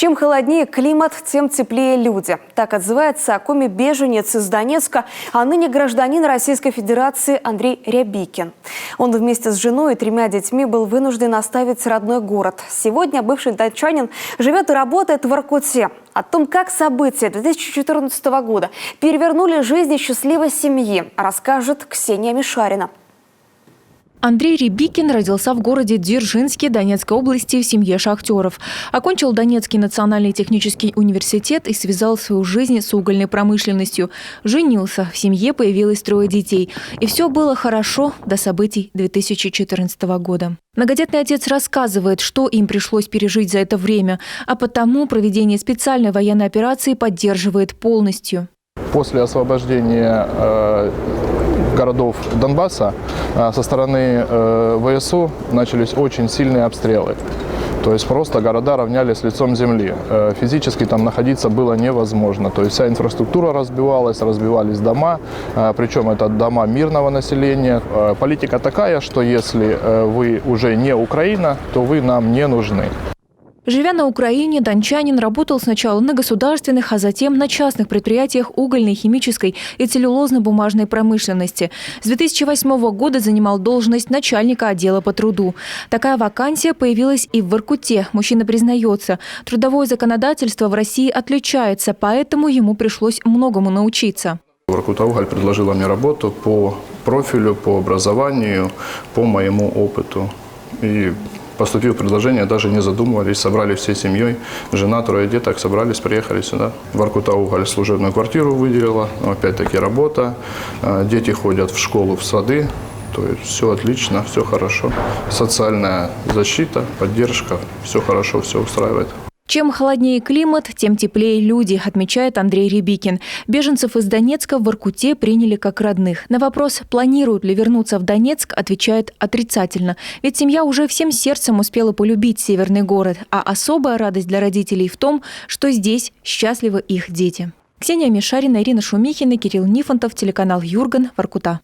Чем холоднее климат, тем теплее люди. Так отзывается о коме беженец из Донецка, а ныне гражданин Российской Федерации Андрей Рябикин. Он вместе с женой и 3 детьми был вынужден оставить родной город. Сегодня бывший дончанин живет и работает в Воркуте. О том, как события 2014 года перевернули жизнь счастливой семьи, расскажет Ксения Мишарина. Андрей Рябикин родился в городе Дзержинске Донецкой области в семье шахтеров. Окончил Донецкий национальный технический университет и связал свою жизнь с угольной промышленностью. Женился, в семье появилось 3 детей. И все было хорошо до событий 2014 года. Многодетный отец рассказывает, что им пришлось пережить за это время, а потому проведение специальной военной операции поддерживает полностью. После освобождения городов Донбасса со стороны ВСУ начались очень сильные обстрелы. То есть просто города равнялись лицом земли. Физически там находиться было невозможно. То есть вся инфраструктура разбивалась, разбивались дома. Причем это дома мирного населения. Политика такая, что если вы уже не Украина, то вы нам не нужны. Живя на Украине, дончанин работал сначала на государственных, а затем на частных предприятиях угольной, химической и целлюлозно-бумажной промышленности. С 2008 года занимал должность начальника отдела по труду. Такая вакансия появилась и в Воркуте. Мужчина признается, трудовое законодательство в России отличается, поэтому ему пришлось многому научиться. Воркутауголь предложила мне работу по профилю, по образованию, по моему опыту. И поступило предложение, даже не задумывались, собрали всей семьей. Жена, 3 деток, собрались, приехали сюда. Воркутауголь служебную квартиру выделила, опять-таки работа. Дети ходят в школу, в сады. То есть все отлично, все хорошо. Социальная защита, поддержка, все хорошо, все устраивает. Чем холоднее климат, тем теплее люди, отмечает Андрей Рябикин. Беженцев из Донецка в Воркуте приняли как родных. На вопрос, планируют ли вернуться в Донецк, отвечает отрицательно. Ведь семья уже всем сердцем успела полюбить северный город. А особая радость для родителей в том, что здесь счастливы их дети. Ксения Мишарина, Ирина Шумихина, Кирилл Нифонтов, телеканал Юрган, Воркута.